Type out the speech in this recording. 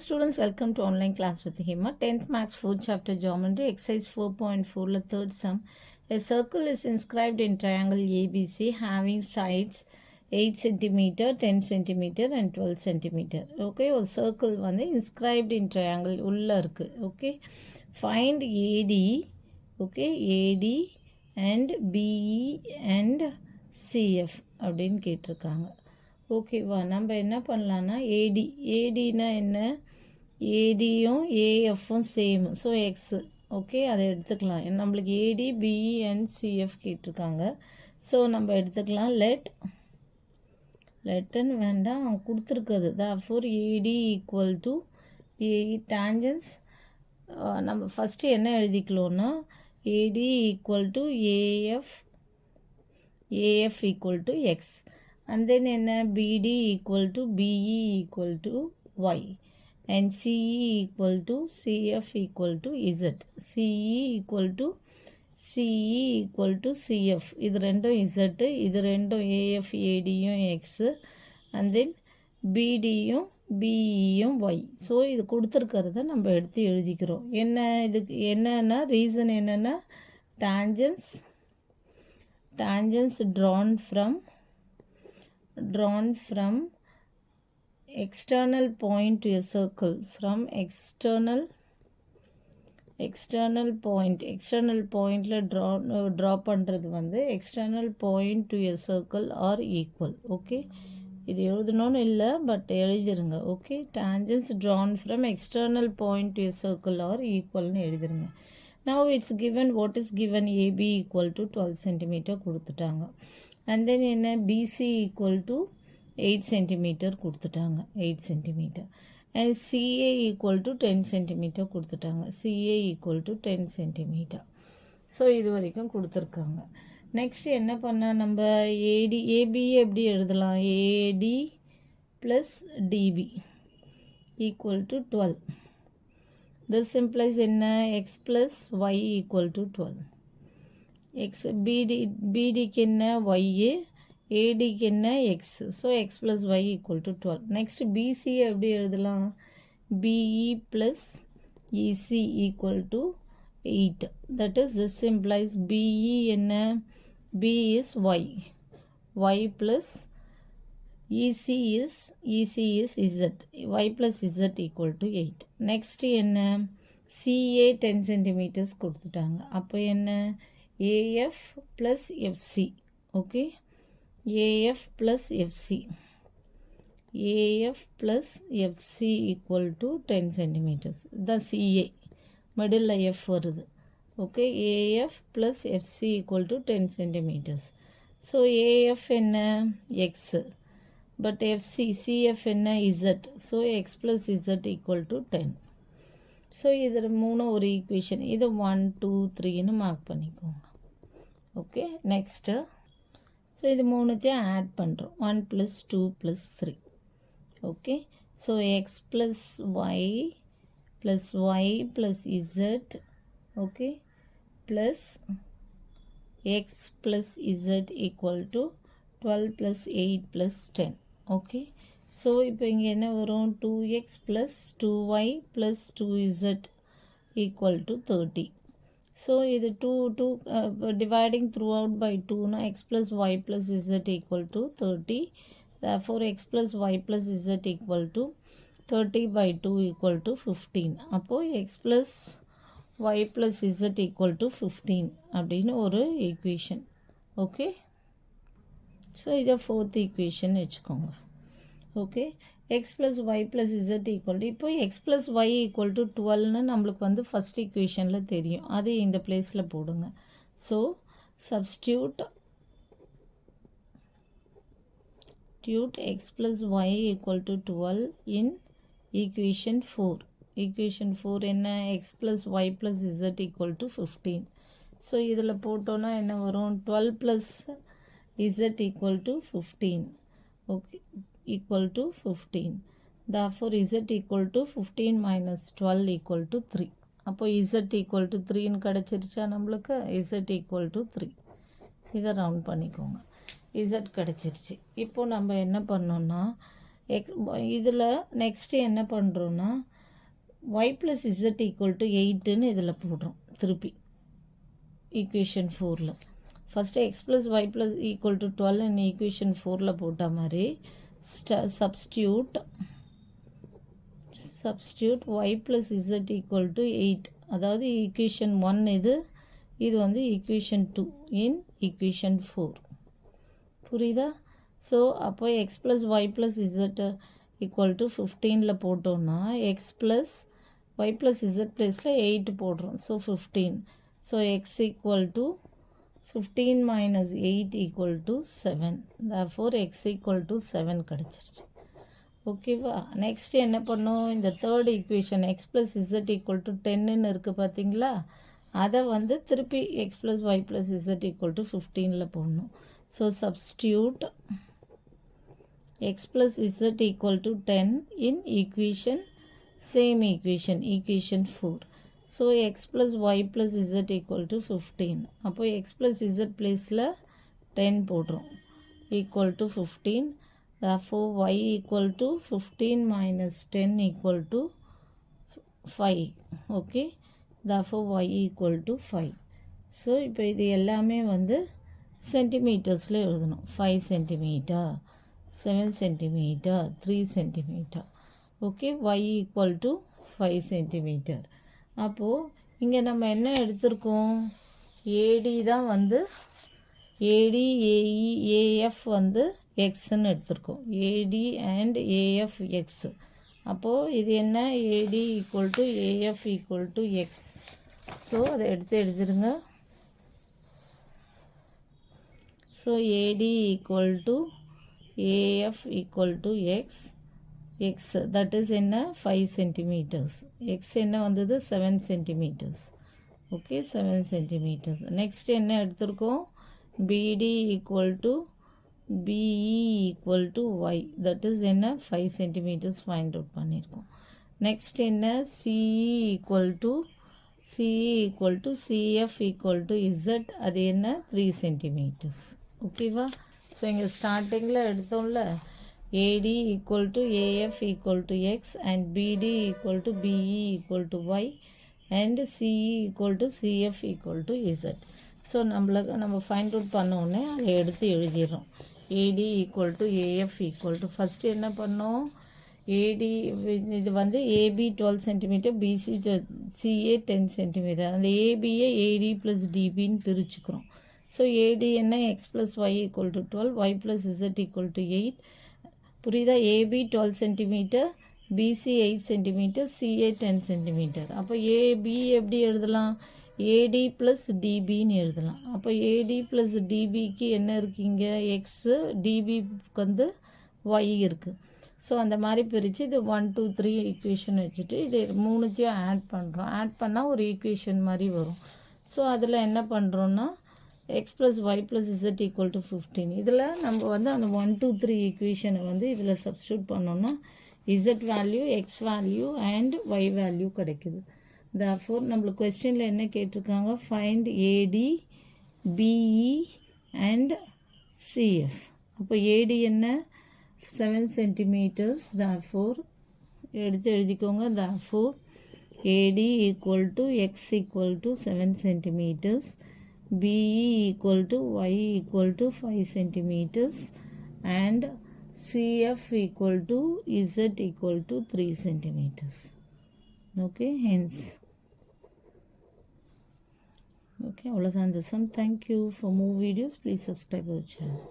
students, welcome to online class with Hima. 10th Maths 4th chapter Geometry, exercise 4.4 third sum. A circle is inscribed in triangle ABC having sides 8 cm, 10 cm and 12 cm. Okay, a circle வந்து inscribed in triangle உள்ள இருக்கு. Okay, find AD, okay, AD and BE and CF அப்படின்னு கேட்டிருக்காங்க. ஓகேவா, நம்ம என்ன பண்ணலான்னா ஏடினா என்ன, ஏடியும் ஏஎஃப்பும் சேம், ஸோ எக்ஸு. ஓகே, அதை எடுத்துக்கலாம். நம்மளுக்கு ஏடி பிஇ அண்ட் சிஎஃப் கேட்டிருக்காங்க. ஸோ நம்ம எடுத்துக்கலாம். லெட்டுன்னு வேண்டாம், கொடுத்துருக்குது. therefore AD equal to AE tangents. நம்ம ஃபஸ்ட்டு என்ன எழுதிக்கலோன்னா AD equal to AF equal to x. And then BD equal to BE equal to Y and CE equal to CF equal to Z. CE equal to CF. இது ரெண்டும் Z, இது ரெண்டும் AF ADயும் X, and then BDயும் BEயும் Y. So இது கொடுத்துருக்கிறத நம்ம எடுத்து எழுதிக்கிறோம். என்ன இதுக்கு என்னன்னா ரீசன் என்னென்னா tangents drawn from external point to a circle, from external pointல draw பண்றது வந்து external point to a circle are equal. Okay, இது எழுதணும்னு இல்லை, பட் எழுதிருங்க. Okay, tangents drawn from external point to a circle are equalனு எழுதிருங்க. Now it's given, what is given, AB equal to 12 cm கொடுத்துட்டாங்க. And then என்ன, BC equal to 8 cm கொடுத்துட்டாங்க, 8 cm. And CA equal to 10 cm கொடுத்துட்டாங்க, CA equal to 10 cm. So இது வரைக்கும் கொடுத்துருக்காங்க. Next என்ன பண்ணால் நம்ம ஏபி எப்படி எழுதலாம், AD plus DB equal to 12. This implies என்ன, x plus y equal to 12. X பிடிக்கு என்ன ஒய்யு, ஏடிக்கு என்ன x. So x plus y equal to 12. Next BC எப்படி எழுதலாம், BE plus EC equal to 8. That is this implies BE என்ன, B is y, y plus EC is z, y plus z equal to 8. Next என்ன, CA 10 centimetres கொடுத்துட்டாங்க. அப்போ என்ன, AF plus FC. Okay, AF plus FC equal to 10 centimeters. The CA middle F வருது. Okay, AF plus FC equal to 10 centimeters. So AF என்ன, X, but CF என்ன, Z. So X plus Z equal to 10. So இதில் ஒரு equation, இது 1 2 3ன்னு mark பண்ணிக்கோங்க. Okay, next so இது மூணுத்தையும் ஆட் பண்ணுறோம், 1 + 2 + 3. Okay, so x plus y plus z, okay, plus x plus z equal to 12 + 8 + 10. Okay, so இப்போ இங்கே என்ன வரும், 2x + 2y + 2z equal to 30. So இது 2 டிவைடிங் த்ரூ அவுட் பை 2னா x + y + z equal to 30. therefore x + y + z equal to 30/2 equal to 15. அப்போது x + y + z equal to 15 அப்படின்னு ஒரு equation. Okay, so இதை 4th equation வச்சுக்கோங்க. Okay, x plus y plus z equal to, இப்போ x plus y equal to 12ன்னு நம்மளுக்கு வந்து first ஈக்குவேஷனில் தெரியும், அது இந்த பிளேஸில் போடுங்க. So substitute x plus y equal to 12 in equation 4. Equation 4 என்ன, x plus y plus z equal to 15. So இதில் போட்டோன்னா என்ன வரும், 12 plus z equal to 15. Okay, equal to 15. therefore z equal to 15 minus 12 equal to 3. அப்போ z equal to 3ன்னு கிடச்சிருச்சா நம்மளுக்கு, z equal to 3. இதை round பண்ணிக்கோங்க, z கிடச்சிருச்சு. இப்போ நம்ம என்ன பண்ணோன்னா இதில் நெக்ஸ்ட்டு என்ன பண்ணுறோன்னா y plus z equal to 8ன்னு இதில் போடுறோம் திருப்பி ஈக்குவேஷன் 4ல் first x plus y plus equal to 12 equation 4ல் போட்ட மாதிரி substitute y plus z equal to 8 அதாவது ஈக்குவேஷன் 1 இது வந்து ஈக்குவேஷன் 2 இன் ஈக்குவேஷன் 4 புரியுதா? ஸோ அப்போ x plus y plus z equal to 15ல் போட்டோன்னா x plus y plus z ப்ளஸில் 8 போடுறோம். So 15. So x equal to 15 minus 8 equal to 7. therefore x equal to 7 கிடச்சிருச்சு. ஓகேவா? நெக்ஸ்ட் என்ன பண்ணோம், இந்த third equation x plus z equal to 10ன்னு இருக்குது பார்த்தீங்களா, அதை வந்து திருப்பி x plus y plus z equal to 15ல் போடணும். So substitute x plus z equal to 10 in equation same equation 4. So x plus y plus z equal to 15. அப்போ x plus z ப்ளேஸில் 10 போடுறோம் equal to 15. therefore y equal to 15 minus 10 equal to 5. okay, therefore y equal to 5. So இப்போ இது எல்லாமே வந்து சென்டிமீட்டர்ஸில் எழுதணும். 5 centimetre, 7 centimetre, 3 centimetre. Okay, y equal to 5 centimetre. அப்போது இங்கே நம்ம என்ன எடுத்திருக்கோம், ஏடி தான் வந்து ஏடி ஏஇ ஏஎஃப் வந்து எக்ஸ்ன்னு எடுத்திருக்கோம். AD and AF x. அப்போது இது என்ன, AD equal to AF equal to x. So அதை எழுதிருங்க. So AD equal to AF equal to x. X that is என்ன 5 சென்டிமீட்டர்ஸ். எக்ஸ் என்ன வந்தது 7 சென்டிமீட்டர்ஸ். Okay, 7 centimetres. நெக்ஸ்ட் என்ன எடுத்திருக்கோம், BD equal to BE equal to Y, that is என்ன 5 centimeters find out பண்ணியிருக்கோம். Next என்ன, CE equal to CF equal to Z, அது என்ன 3 centimeters. ஓகேவா? ஸோ இங்கே ஸ்டார்டிங்கில் எடுத்தோம்ல, AD equal to AF equal to X and BD equal to BE equal to Y and CE equal to CF equal to Z. So நம்ம find out பண்ணோடனே அதை எடுத்து எழுதிடுறோம். AD equal to AF equal to first என்ன பண்ணோம், AD இது வந்து AB 12 centimetre, BC CA 10 centimetre. அந்த ஏபியை ஏடி ப்ளஸ் டிபின்னு பிரிச்சுக்கிறோம். ஸோ ஏடி என்ன x plus y equal to 12, y plus z equal to 8. புரியுதா? AB 12 centimetre, BC 8 centimetre, CA 10 centimetre. அப்போ ஏபி எப்படி எழுதலாம், ஏடி ப்ளஸ் டிபின்னு எழுதலாம். அப்போ ஏடி ப்ளஸ் டிபிக்கு என்ன இருக்குங்க, எக்ஸு, டிபிக்கு வந்து ஒய் இருக்குது. ஸோ அந்த மாதிரி பிரித்து இது 1 2 3 ஈக்குவேஷன் வச்சுட்டு இது மூணுத்தையும் ஆட் பண்ணுறோம். ஆட் பண்ணால் ஒரு ஈக்குவேஷன் மாதிரி வரும். ஸோ அதில் என்ன பண்ணுறோன்னா x plus y plus z equal to 15. இதில் நம்ம வந்து அந்த 1 2 3 ஈக்குவேஷனை வந்து இதில் சப்ஸ்டியூட் பண்ணோன்னா z value, x value and y value கிடைக்குது. therefore நம்மளுக்கு கொஸ்டினில் என்ன கேட்டிருக்காங்க, find AD BE and CF. அப்போ ஏடி என்ன 7 சென்டிமீட்டர்ஸ். therefore எடுத்து எழுதிக்கோங்க. therefore AD equal to x equal to 7 centimetres, BE equal to y equal to 5 centimetres and CF equal to z equal to 3 centimetres. okay, hence okay, அவ்வளோதான் இந்த sum. Thank you. For more videos please subscribe our channel.